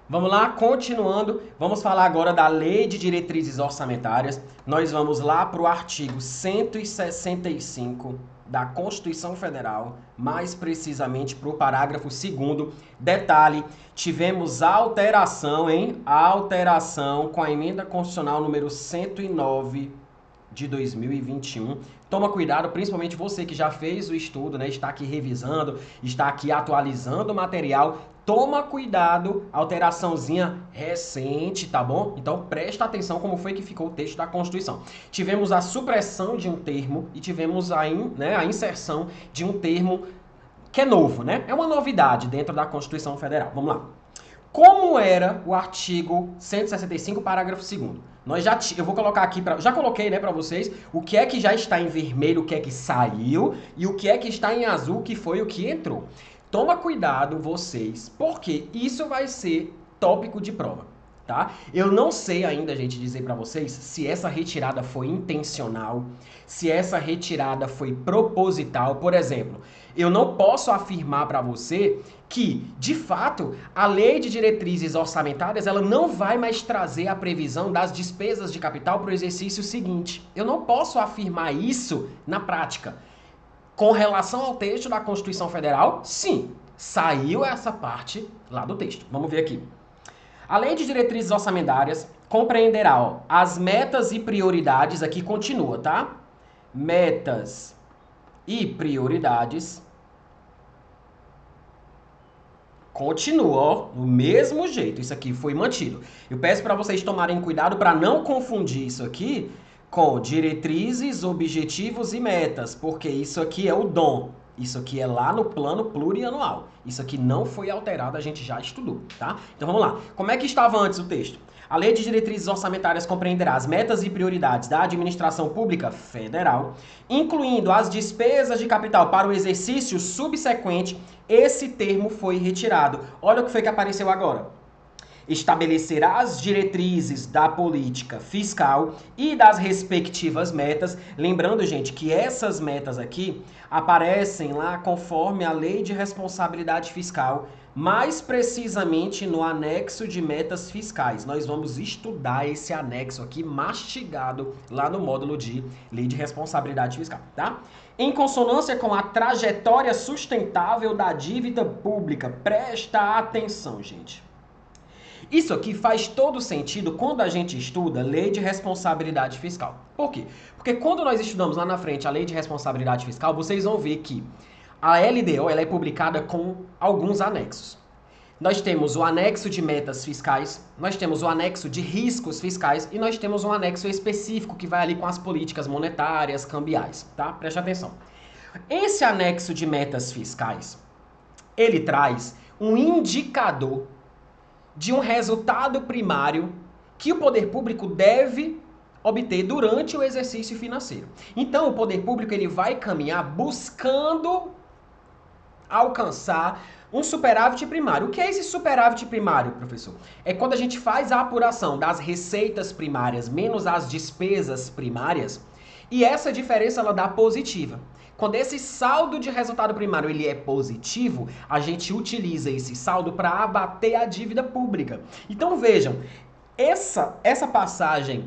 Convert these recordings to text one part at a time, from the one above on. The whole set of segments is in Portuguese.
Vamos lá, continuando, vamos falar agora da Lei de Diretrizes Orçamentárias. Nós vamos lá para o artigo 165 da Constituição Federal, mais precisamente para o parágrafo 2º. Detalhe, tivemos alteração, hein? Alteração com a emenda constitucional número 109 de 2021. Toma cuidado, principalmente você que já fez o estudo, né? Está aqui revisando, está aqui atualizando o material. Toma cuidado, alteraçãozinha recente, tá bom? Então presta atenção como foi que ficou o texto da Constituição. Tivemos a supressão de um termo e tivemos a inserção de um termo que é novo, né? É uma novidade dentro da Constituição Federal. Vamos lá. Como era o artigo 165, parágrafo 2º? Eu vou colocar aqui, já coloquei, né, para vocês, o que é que já está em vermelho, o que é que saiu, e o que é que está em azul, que foi o que entrou. Toma cuidado, vocês, porque isso vai ser tópico de prova, tá? Eu não sei ainda, gente, dizer para vocês se essa retirada foi intencional, se essa retirada foi proposital. Por exemplo, eu não posso afirmar para você que, de fato, a Lei de Diretrizes Orçamentárias ela não vai mais trazer a previsão das despesas de capital para o exercício seguinte. Eu não posso afirmar isso na prática. Com relação ao texto da Constituição Federal, sim, saiu essa parte lá do texto. Vamos ver aqui. A Lei de Diretrizes Orçamentárias compreenderá, ó, as metas e prioridades, aqui continua, tá? Metas e prioridades. Continua, ó, do mesmo jeito. Isso aqui foi mantido. Eu peço para vocês tomarem cuidado para não confundir isso aqui com diretrizes, objetivos e metas, porque isso aqui é o DOM. Isso aqui é lá no plano plurianual. Isso aqui não foi alterado, a gente já estudou, tá? Então vamos lá. Como é que estava antes o texto? A Lei de Diretrizes Orçamentárias compreenderá as metas e prioridades da administração pública federal, incluindo as despesas de capital para o exercício subsequente. Esse termo foi retirado. Olha o que foi que apareceu agora. Estabelecerá as diretrizes da política fiscal e das respectivas metas. Lembrando, gente, que essas metas aqui aparecem lá conforme a Lei de Responsabilidade Fiscal, mais precisamente no anexo de metas fiscais. Nós vamos estudar esse anexo aqui mastigado lá no módulo de Lei de Responsabilidade Fiscal, tá? Em consonância com a trajetória sustentável da dívida pública. Presta atenção, gente. Isso aqui faz todo sentido quando a gente estuda Lei de Responsabilidade Fiscal. Por quê? Porque quando nós estudamos lá na frente a Lei de Responsabilidade Fiscal, vocês vão ver que a LDO ela é publicada com alguns anexos. Nós temos o anexo de metas fiscais, nós temos o anexo de riscos fiscais e nós temos um anexo específico que vai ali com as políticas monetárias, cambiais, tá? Preste atenção. Esse anexo de metas fiscais, ele traz um indicador de um resultado primário que o poder público deve obter durante o exercício financeiro. Então, o poder público ele vai caminhar buscando alcançar um superávit primário. O que é esse superávit primário, professor? É quando a gente faz a apuração das receitas primárias menos as despesas primárias e essa diferença ela dá positiva. Quando esse saldo de resultado primário ele é positivo, a gente utiliza esse saldo para abater a dívida pública. Então vejam, essa passagem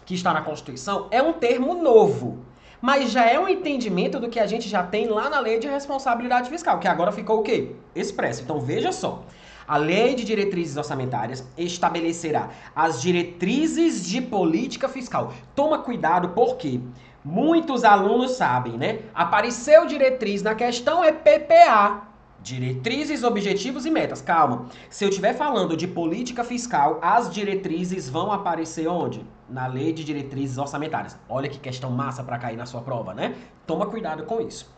que está na Constituição é um termo novo, mas já é um entendimento do que a gente já tem lá na Lei de Responsabilidade Fiscal, que agora ficou o quê? Expresso. Então veja só. A Lei de Diretrizes Orçamentárias estabelecerá as diretrizes de política fiscal. Toma cuidado porque muitos alunos sabem, né? Apareceu diretriz na questão é PPA. Diretrizes, objetivos e metas. Calma. Se eu estiver falando de política fiscal, as diretrizes vão aparecer onde? Na Lei de Diretrizes Orçamentárias. Olha que questão massa para cair na sua prova, né? Toma cuidado com isso.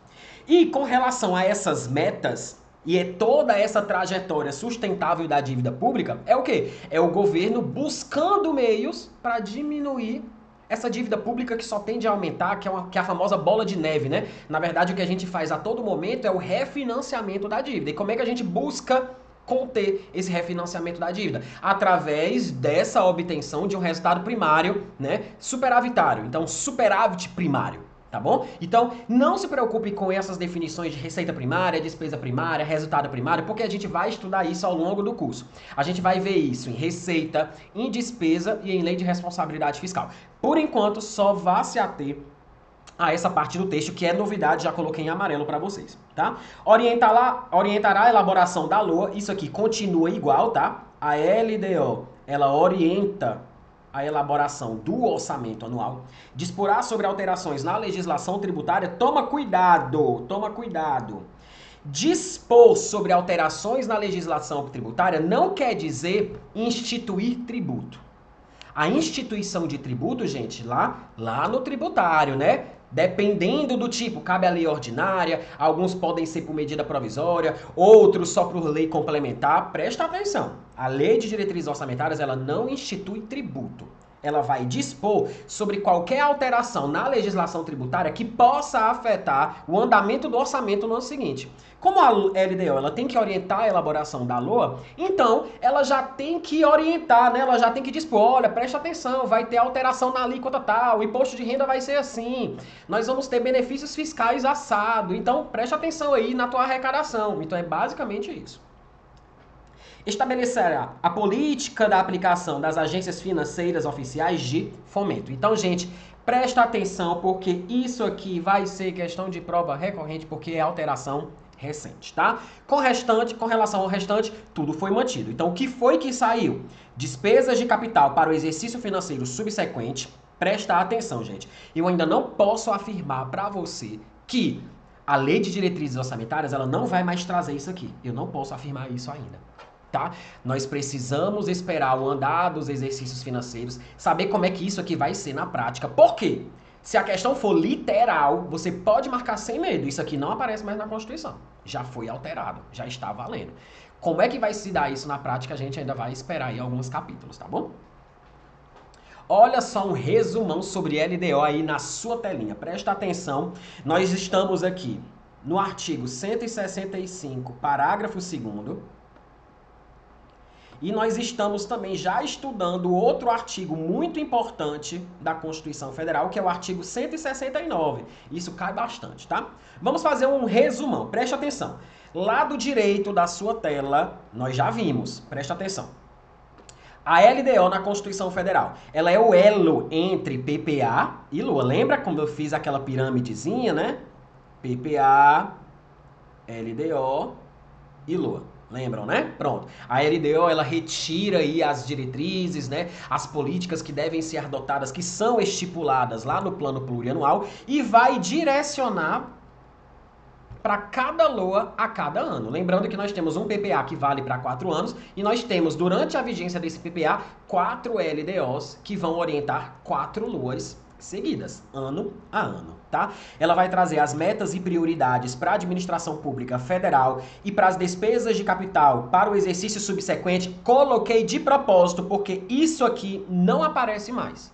E com relação a essas metas, e é toda essa trajetória sustentável da dívida pública, é o quê? É o governo buscando meios para diminuir essa dívida pública que só tende a aumentar, que é a famosa bola de neve, né? Na verdade, o que a gente faz a todo momento é o refinanciamento da dívida. E como é que a gente busca conter esse refinanciamento da dívida? Através dessa obtenção de um resultado primário, né, superavitário. Então, superávit primário. Tá bom? Então, não se preocupe com essas definições de receita primária, despesa primária, resultado primário, porque a gente vai estudar isso ao longo do curso. A gente vai ver isso em receita, em despesa e em lei de responsabilidade fiscal. Por enquanto, só vá se ater a essa parte do texto, que é novidade, já coloquei em amarelo para vocês, tá? Orientará a elaboração da LOA, isso aqui continua igual, tá? A LDO, ela orienta a elaboração do orçamento anual, disporá sobre alterações na legislação tributária, toma cuidado. Dispor sobre alterações na legislação tributária não quer dizer instituir tributo. A instituição de tributo, gente, lá no tributário, né? Dependendo do tipo, cabe a lei ordinária, alguns podem ser por medida provisória, outros só por lei complementar. Presta atenção, a lei de diretrizes orçamentárias, ela não institui tributo. Ela vai dispor sobre qualquer alteração na legislação tributária que possa afetar o andamento do orçamento no ano seguinte. Como a LDO ela tem que orientar a elaboração da LOA, então ela já tem que orientar, né? Ela já tem que dispor, olha, preste atenção, vai ter alteração na alíquota tal, o imposto de renda vai ser assim, nós vamos ter benefícios fiscais assado, então preste atenção aí na tua arrecadação. Então é basicamente isso. Estabelecerá a política da aplicação das agências financeiras oficiais de fomento. Então, gente, presta atenção porque isso aqui vai ser questão de prova recorrente porque é alteração recente, tá? Com relação ao restante, tudo foi mantido. Então, o que foi que saiu? Despesas de capital para o exercício financeiro subsequente. Presta atenção, gente. Eu ainda não posso afirmar para você que a lei de diretrizes orçamentárias ela não vai mais trazer isso aqui. Eu não posso afirmar isso ainda. Tá? Nós precisamos esperar o andar dos exercícios financeiros, saber como é que isso aqui vai ser na prática. Por quê? Se a questão for literal, você pode marcar sem medo. Isso aqui não aparece mais na Constituição. Já foi alterado, já está valendo. Como é que vai se dar isso na prática, a gente ainda vai esperar aí alguns capítulos, tá bom? Olha só um resumão sobre LDO aí na sua telinha. Presta atenção, nós estamos aqui no artigo 165, parágrafo 2º. E nós estamos também já estudando outro artigo muito importante da Constituição Federal, que é o artigo 169. Isso cai bastante, tá? Vamos fazer um resumão, preste atenção. Lado direito da sua tela, nós já vimos, preste atenção. A LDO na Constituição Federal, ela é o elo entre PPA e LOA. Lembra como eu fiz aquela pirâmidezinha, né? PPA, LDO e LOA. Lembram, né? Pronto. A LDO, ela retira aí as diretrizes, né? As políticas que devem ser adotadas, que são estipuladas lá no plano plurianual e vai direcionar para cada LOA a cada ano. Lembrando que nós temos um PPA que vale para 4 anos e nós temos, durante a vigência desse PPA, 4 LDOs que vão orientar 4 LOAs seguidas, ano a ano, tá? Ela vai trazer as metas e prioridades para a administração pública federal e para as despesas de capital para o exercício subsequente. Coloquei de propósito porque isso aqui não aparece mais.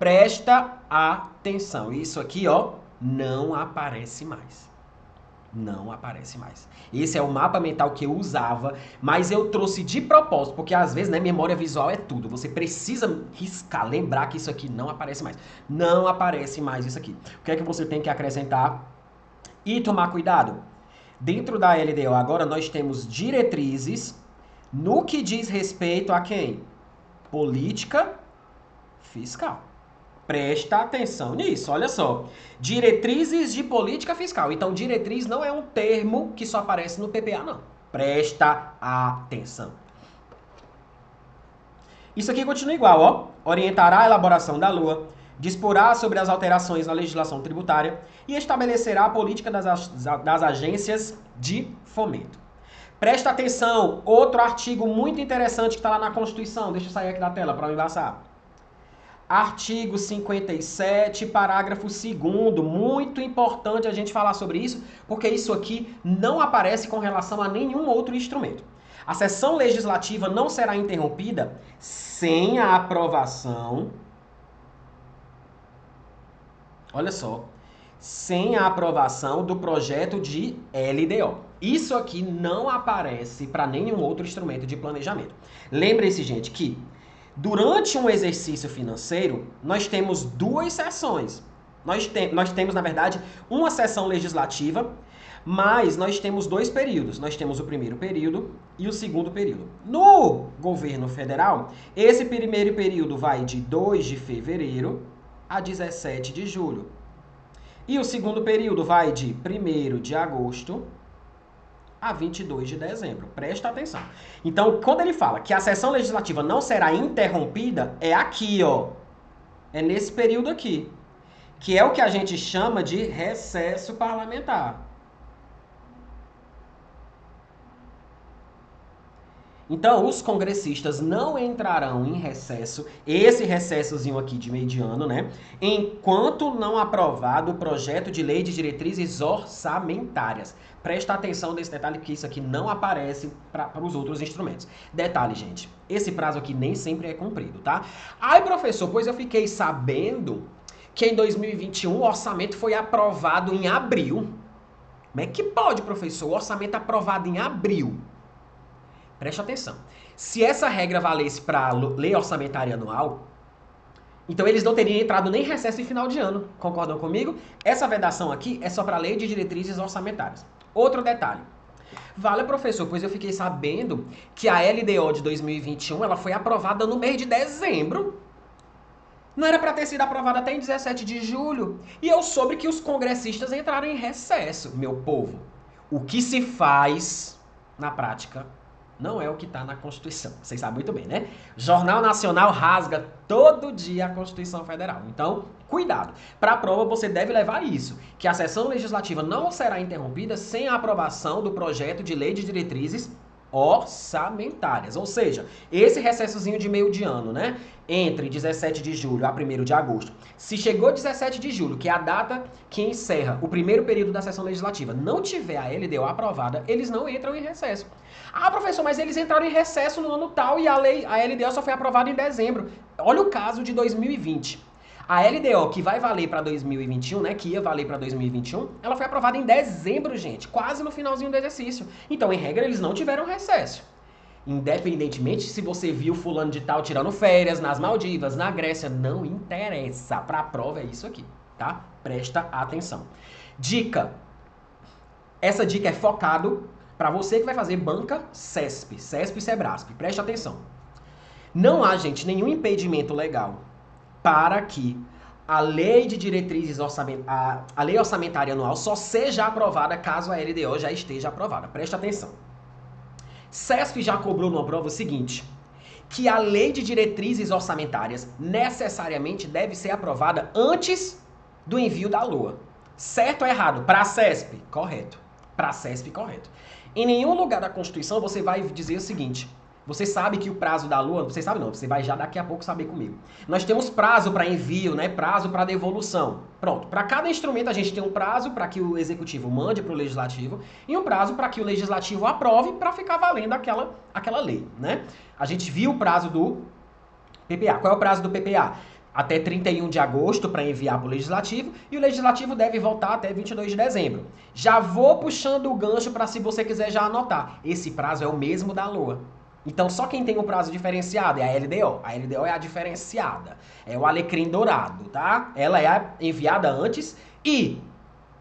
Presta atenção, isso aqui, ó, não aparece mais. Não aparece mais. Esse é o mapa mental que eu usava, mas eu trouxe de propósito, porque às vezes, né, memória visual é tudo. Você precisa riscar, lembrar que isso aqui não aparece mais. Não aparece mais isso aqui. O que é que você tem que acrescentar e tomar cuidado? Dentro da LDO agora nós temos diretrizes no que diz respeito a quem? Política fiscal. Presta atenção nisso, olha só. Diretrizes de política fiscal. Então, diretriz não é um termo que só aparece no PPA, não. Presta atenção. Isso aqui continua igual, ó. Orientará a elaboração da LOA, disporá sobre as alterações na legislação tributária e estabelecerá a política das agências de fomento. Presta atenção, outro artigo muito interessante que está lá na Constituição. Deixa eu sair aqui da tela para não embaçar. Artigo 57, parágrafo 2º, muito importante a gente falar sobre isso, porque isso aqui não aparece com relação a nenhum outro instrumento. A sessão legislativa não será interrompida sem a aprovação, olha só, sem a aprovação do projeto de LDO. Isso aqui não aparece para nenhum outro instrumento de planejamento. Lembre-se, gente, que durante um exercício financeiro, nós temos 2 sessões. Nós temos, na verdade, uma sessão legislativa, mas nós temos dois períodos. Nós temos o primeiro período e o segundo período. No governo federal, esse primeiro período vai de 2 de fevereiro a 17 de julho. E o segundo período vai de 1º de agosto a 22 de dezembro. Presta atenção. Então, quando ele fala que a sessão legislativa não será interrompida, é aqui, ó. É nesse período aqui, que é o que a gente chama de recesso parlamentar. Então, os congressistas não entrarão em recesso, esse recessozinho aqui de meio de ano, né? Enquanto não aprovado o projeto de lei de diretrizes orçamentárias. Presta atenção nesse detalhe, porque isso aqui não aparece para os outros instrumentos. Detalhe, gente, esse prazo aqui nem sempre é cumprido, tá? Ai, professor, pois eu fiquei sabendo que em 2021 o orçamento foi aprovado em abril. Como é que pode, professor? O orçamento aprovado em abril. Preste atenção. Se essa regra valesse para a lei orçamentária anual, então eles não teriam entrado nem em recesso em final de ano. Concordam comigo? Essa vedação aqui é só para a lei de diretrizes orçamentárias. Outro detalhe. Vale, professor, pois eu fiquei sabendo que a LDO de 2021 ela foi aprovada no mês de dezembro. Não era para ter sido aprovada até em 17 de julho. E eu soube que os congressistas entraram em recesso. Meu povo, o que se faz na prática não é o que está na Constituição. Vocês sabem muito bem, né? Jornal Nacional rasga todo dia a Constituição Federal. Então, cuidado. Para a prova, você deve levar isso, que a sessão legislativa não será interrompida sem a aprovação do projeto de lei de diretrizes orçamentárias. Ou seja, esse recessozinho de meio de ano, né? Entre 17 de julho a 1º de agosto. Se chegou 17 de julho, que é a data que encerra o primeiro período da sessão legislativa, não tiver a LDO aprovada, eles não entram em recesso. Ah, professor, mas eles entraram em recesso no ano tal e a LDO só foi aprovada em dezembro. Olha o caso de 2020. A LDO que vai valer para 2021, né, que ia valer para 2021, ela foi aprovada em dezembro, gente, quase no finalzinho do exercício. Então, em regra, eles não tiveram recesso. Independentemente se você viu fulano de tal tirando férias nas Maldivas, na Grécia, não interessa. Para a prova é isso aqui, tá? Presta atenção. Dica. Essa dica é focado para você que vai fazer banca CESP, CESP e Sebrasp. Preste atenção. Não há, gente, nenhum impedimento legal para que a lei de diretrizes a lei orçamentária anual só seja aprovada caso a LDO já esteja aprovada. Preste atenção. CESP já cobrou numa prova o seguinte, que a lei de diretrizes orçamentárias necessariamente deve ser aprovada antes do envio da LOA. Certo ou errado? Para a CESP? Correto. Para a CESP, correto. Em nenhum lugar da Constituição você vai dizer o seguinte, você sabe que o prazo da LOA, você sabe não, você vai já daqui a pouco saber comigo. Nós temos prazo para envio, né? Prazo para devolução. Pronto, para cada instrumento a gente tem um prazo para que o executivo mande para o legislativo e um prazo para que o legislativo aprove para ficar valendo aquela lei, né? A gente viu o prazo do PPA. Qual é o prazo do PPA? Até 31 de agosto para enviar para o Legislativo, e o Legislativo deve voltar até 22 de dezembro. Já vou puxando o gancho para se você quiser já anotar. Esse prazo é o mesmo da LOA. Então, só quem tem um prazo diferenciado é a LDO. A LDO é a diferenciada. É o alecrim dourado, tá? Ela é enviada antes e,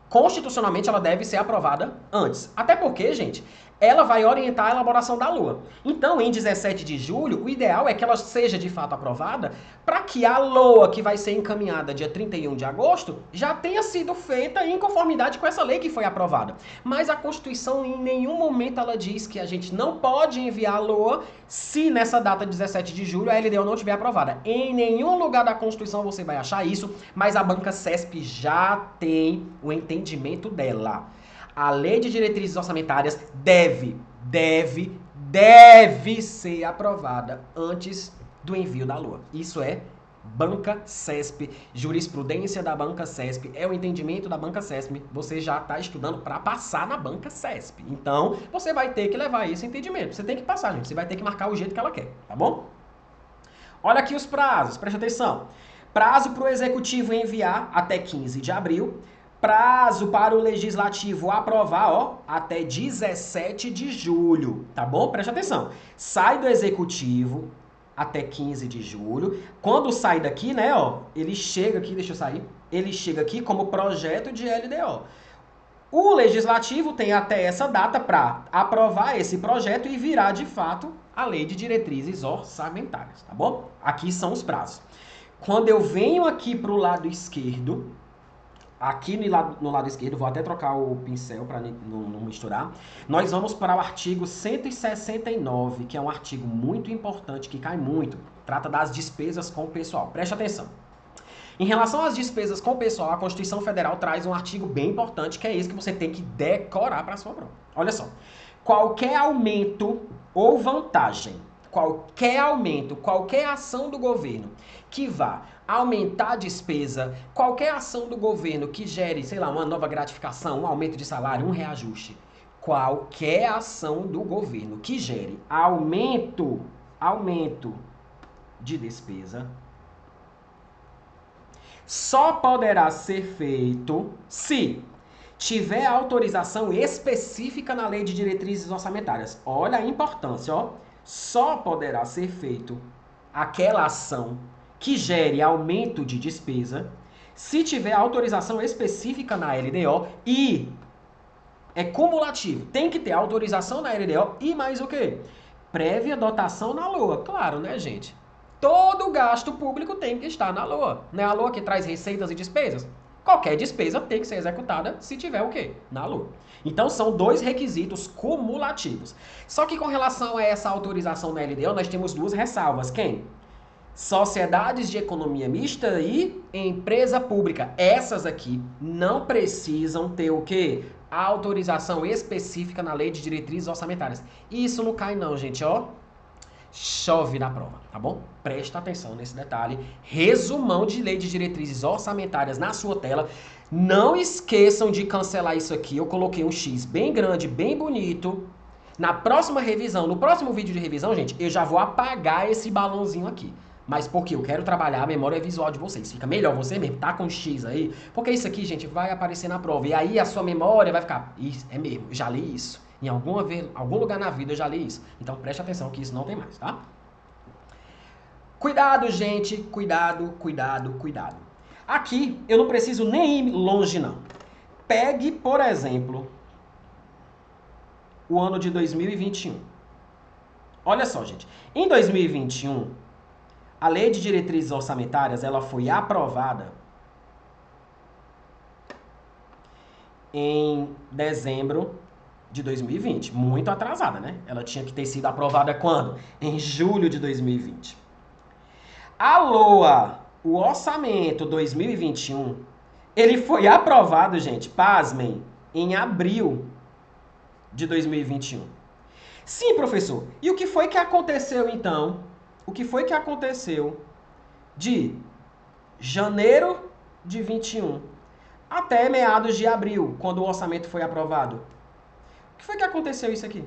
constitucionalmente, ela deve ser aprovada antes. Até porque, gente, ela vai orientar a elaboração da LOA. Então, em 17 de julho, o ideal é que ela seja de fato aprovada para que a LOA, que vai ser encaminhada dia 31 de agosto, já tenha sido feita em conformidade com essa lei que foi aprovada. Mas a Constituição, em nenhum momento, ela diz que a gente não pode enviar a LOA se nessa data 17 de julho a LDO não estiver aprovada. Em nenhum lugar da Constituição você vai achar isso, mas a banca CESP já tem o entendimento dela. A lei de diretrizes orçamentárias deve ser aprovada antes do envio da LOA. Isso é banca CESP, jurisprudência da banca CESP, é o entendimento da banca CESP. Você já está estudando para passar na banca CESP. Então, você vai ter que levar esse entendimento. Você tem que passar, gente. Você vai ter que marcar o jeito que ela quer, tá bom? Olha aqui os prazos, preste atenção. Prazo para o executivo enviar até 15 de abril. Prazo para o legislativo aprovar, ó, até 17 de julho, tá bom? Preste atenção. Sai do executivo até 15 de julho. Quando sai daqui, né, ó, ele chega aqui, deixa eu sair. ele chega aqui como projeto de LDO. O legislativo tem até essa data para aprovar esse projeto e virar, de fato, a lei de diretrizes orçamentárias, tá bom? Aqui são os prazos. Quando eu venho aqui para o lado esquerdo, aqui no lado esquerdo, vou até trocar o pincel para não misturar, nós vamos para o artigo 169, que é um artigo muito importante, que cai muito, trata das despesas com o pessoal. Preste atenção. Em relação às despesas com o pessoal, a Constituição Federal traz um artigo bem importante, que é esse que você tem que decorar para a sua prova. Olha só. Qualquer aumento ou vantagem, qualquer aumento, qualquer ação do governo que vá aumentar a despesa, qualquer ação do governo que gere, sei lá, uma nova gratificação, um aumento de salário, um reajuste, qualquer ação do governo que gere aumento de despesa, só poderá ser feito se tiver autorização específica na Lei de Diretrizes Orçamentárias. Olha a importância, ó. Só poderá ser feito aquela ação que gere aumento de despesa se tiver autorização específica na LDO e é cumulativo. Tem que ter autorização na LDO e mais o quê? Prévia dotação na LOA. Claro, né, gente? Todo gasto público tem que estar na LOA. Não é a LOA que traz receitas e despesas? Qualquer despesa tem que ser executada se tiver o quê? Na LOA. Então, são dois requisitos cumulativos. Só que com relação a essa autorização na LDO, nós temos duas ressalvas. Quem? Sociedades de economia mista e empresa pública. Essas aqui não precisam ter o quê? A autorização específica na Lei de Diretrizes Orçamentárias. Isso não cai não, gente, ó. Chove na prova, tá bom? Presta atenção nesse detalhe. Resumão de Lei de Diretrizes Orçamentárias na sua tela. Não esqueçam de cancelar isso aqui. Eu coloquei um X bem grande, bem bonito. Na próxima revisão, no próximo vídeo de revisão, gente, eu já vou apagar esse balãozinho aqui. Mas porque eu quero trabalhar a memória visual de vocês. Fica melhor você mesmo, tá com X aí. Porque isso aqui, gente, vai aparecer na prova. E aí a sua memória vai ficar... É mesmo, já li isso. Em algum lugar na vida eu já li isso. Então preste atenção que isso não tem mais, tá? Cuidado, gente. Cuidado, cuidado, cuidado. Aqui eu não preciso nem ir longe, não. Pegue, por exemplo, o ano de 2021. Olha só, gente. Em 2021, a Lei de Diretrizes Orçamentárias ela foi aprovada em dezembro de 2020. Muito atrasada, né? Ela tinha que ter sido aprovada quando? Em julho de 2020. A LOA, o orçamento 2021, ele foi aprovado, gente, pasmem, em abril de 2021. Sim, professor. E o que foi que aconteceu, então? O que foi que aconteceu de janeiro de 21 até meados de abril, quando o orçamento foi aprovado? O que foi que aconteceu isso aqui?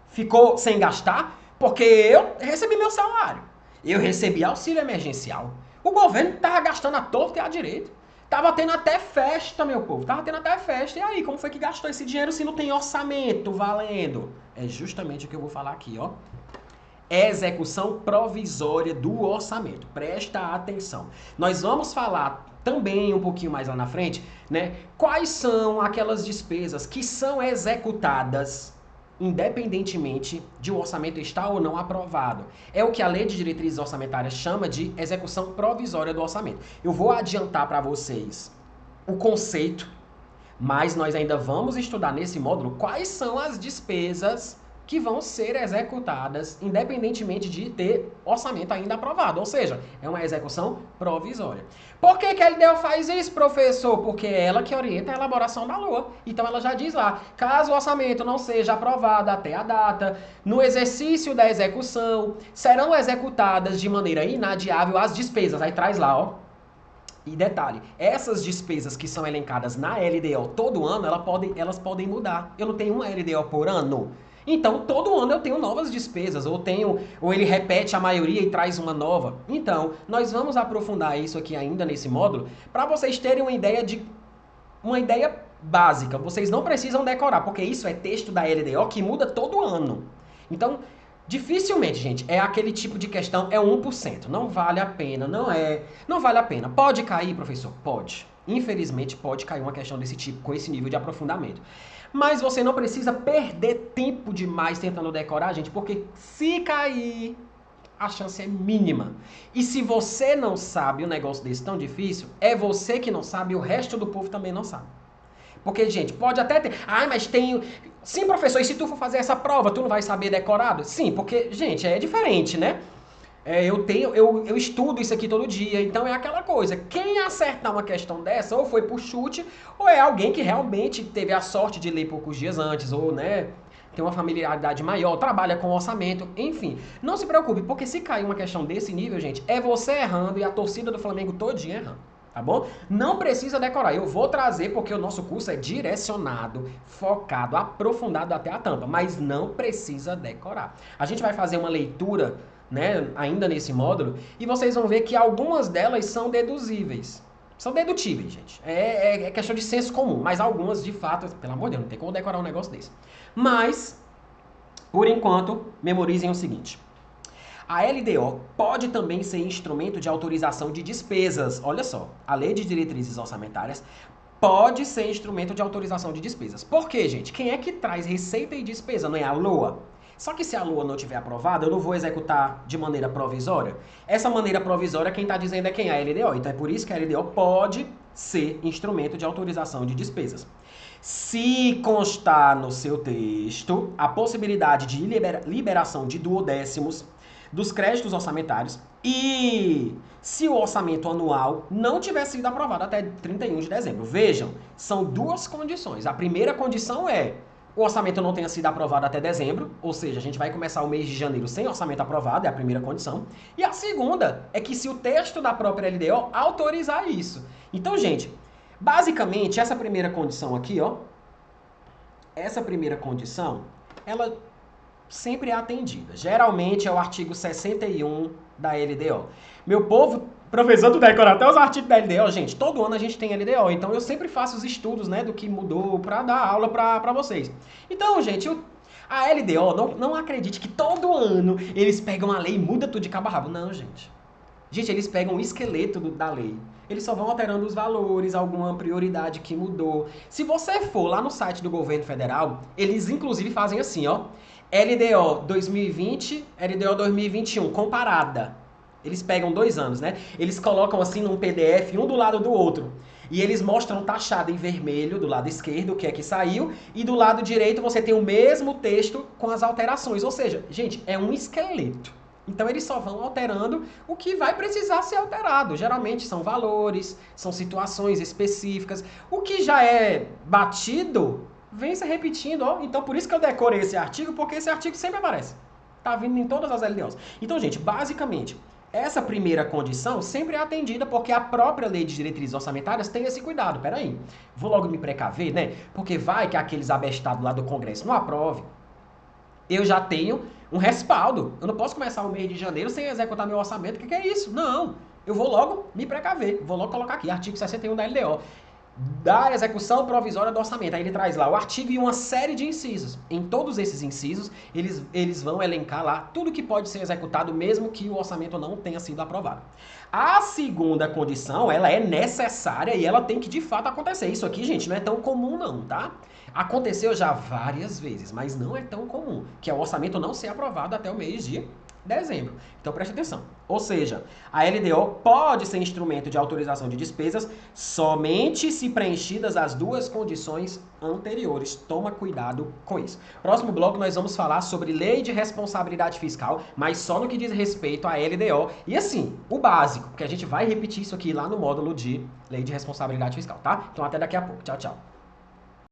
Ficou sem gastar? Porque eu recebi meu salário. Eu recebi auxílio emergencial. O governo estava gastando à torta e à direita. Tava tendo até festa, meu povo. Tava tendo até festa. E aí, como foi que gastou esse dinheiro se não tem orçamento valendo? É justamente o que eu vou falar aqui, ó. Execução provisória do orçamento. Presta atenção. Nós vamos falar também um pouquinho mais lá na frente, né? Quais são aquelas despesas que são executadas independentemente de o orçamento estar ou não aprovado. É o que a Lei de Diretrizes Orçamentárias chama de execução provisória do orçamento. Eu vou adiantar para vocês o conceito, mas nós ainda vamos estudar nesse módulo quais são as despesas que vão ser executadas independentemente de ter orçamento ainda aprovado. Ou seja, é uma execução provisória. Por que que a LDO faz isso, professor? Porque é ela que orienta a elaboração da LOA. Então ela já diz lá, caso o orçamento não seja aprovado até a data, no exercício da execução, serão executadas de maneira inadiável as despesas. Aí traz lá, ó. E detalhe, essas despesas que são elencadas na LDO todo ano, elas podem mudar. Eu não tenho uma LDO por ano. Então, todo ano eu tenho novas despesas, ou ele repete a maioria e traz uma nova. Então, nós vamos aprofundar isso aqui ainda nesse módulo, para vocês terem uma ideia básica. Vocês não precisam decorar, porque isso é texto da LDO que muda todo ano. Então, Dificilmente, gente, é aquele tipo de questão, é 1%. Não vale a pena, não vale a pena. Pode cair, professor? Pode. Infelizmente, pode cair uma questão desse tipo, com esse nível de aprofundamento. Mas você não precisa perder tempo demais tentando decorar, gente, porque se cair, a chance é mínima. E se você não sabe um negócio desse tão difícil, é você que não sabe e o resto do povo também não sabe. Porque, gente, pode até ter. Ah, mas tem. Sim, professor, e se tu for fazer essa prova, tu não vai saber decorado? Sim, porque, gente, é diferente, né? Eu estudo isso aqui todo dia, então é aquela coisa. Quem acertar uma questão dessa, ou foi por chute, ou é alguém que realmente teve a sorte de ler poucos dias antes, ou, né, tem uma familiaridade maior, trabalha com orçamento, enfim. Não se preocupe, porque se cair uma questão desse nível, gente, é você errando e a torcida do Flamengo todinha errando. Tá bom? Não precisa decorar. Eu vou trazer porque o nosso curso é direcionado, focado, aprofundado até a tampa, mas não precisa decorar. A gente vai fazer uma leitura, né, ainda nesse módulo, e vocês vão ver que algumas delas são deduzíveis. São dedutíveis, gente. É questão de senso comum, mas algumas, de fato, pelo amor de Deus, não tem como decorar um negócio desse. Mas, por enquanto, memorizem o seguinte. A LDO pode também ser instrumento de autorização de despesas. Olha só, a Lei de Diretrizes Orçamentárias pode ser instrumento de autorização de despesas. Por quê, gente? Quem é que traz receita e despesa? Não é a LOA? Só que se a LOA não estiver aprovada, eu não vou executar de maneira provisória. Essa maneira provisória, quem está dizendo é quem? A LDO. Então é por isso que a LDO pode ser instrumento de autorização de despesas. Se constar no seu texto a possibilidade de liberação de duodécimos dos créditos orçamentários e se o orçamento anual não tiver sido aprovado até 31 de dezembro. Vejam, são duas condições. A primeira condição é o orçamento não tenha sido aprovado até dezembro, ou seja, a gente vai começar o mês de janeiro sem orçamento aprovado, é a primeira condição. E a segunda é que se o texto da própria LDO autorizar isso. Então, gente, basicamente, essa primeira condição aqui, ó, essa primeira condição, ela sempre é atendida. Geralmente é o artigo 61 da LDO. Meu povo, professor, tu decora até os artigos da LDO, gente, todo ano a gente tem LDO, então eu sempre faço os estudos, né, do que mudou para dar aula para vocês. Então, gente, a LDO, não acredite que todo ano eles pegam a lei e mudam tudo de cabo a rabo. Não, gente. Gente, eles pegam o esqueleto da lei. Eles só vão alterando os valores, alguma prioridade que mudou. Se você for lá no site do governo federal, eles inclusive fazem assim, ó. LDO 2020, LDO 2021, comparada. Eles pegam 2 anos, né? Eles colocam assim num PDF, um do lado do outro. E eles mostram taxado em vermelho do lado esquerdo o que é que saiu. E do lado direito você tem o mesmo texto com as alterações. Ou seja, gente, é um esqueleto. Então eles só vão alterando o que vai precisar ser alterado. Geralmente são valores, são situações específicas. O que já é batido vem se repetindo, ó. Então por isso que eu decorei esse artigo, porque esse artigo sempre aparece. Tá vindo em todas as LDOs. Então, gente, basicamente, essa primeira condição sempre é atendida porque a própria Lei de Diretrizes Orçamentárias tem esse cuidado. Peraí, vou logo me precaver, né? Porque vai que aqueles abestados lá do Congresso não aprovem. Eu já tenho um respaldo. Eu não posso começar o mês de janeiro sem executar meu orçamento. O que é isso? Não. Eu vou logo me precaver. Vou logo colocar aqui, artigo 61 da LDO. Da execução provisória do orçamento. Aí ele traz lá o artigo e uma série de incisos. Em todos esses incisos, eles vão elencar lá tudo que pode ser executado, mesmo que o orçamento não tenha sido aprovado. A segunda condição, ela é necessária e ela tem que de fato acontecer. Isso aqui, gente, não é tão comum não, tá? Aconteceu já várias vezes, mas não é tão comum, que é o orçamento não ser aprovado até o mês de dezembro. Então preste atenção. Ou seja, a LDO pode ser instrumento de autorização de despesas somente se preenchidas as duas condições anteriores. Toma cuidado com isso. Próximo bloco nós vamos falar sobre lei de responsabilidade fiscal, mas só no que diz respeito à LDO. E assim, o básico, porque a gente vai repetir isso aqui lá no módulo de lei de responsabilidade fiscal, tá? Então até daqui a pouco. Tchau, tchau.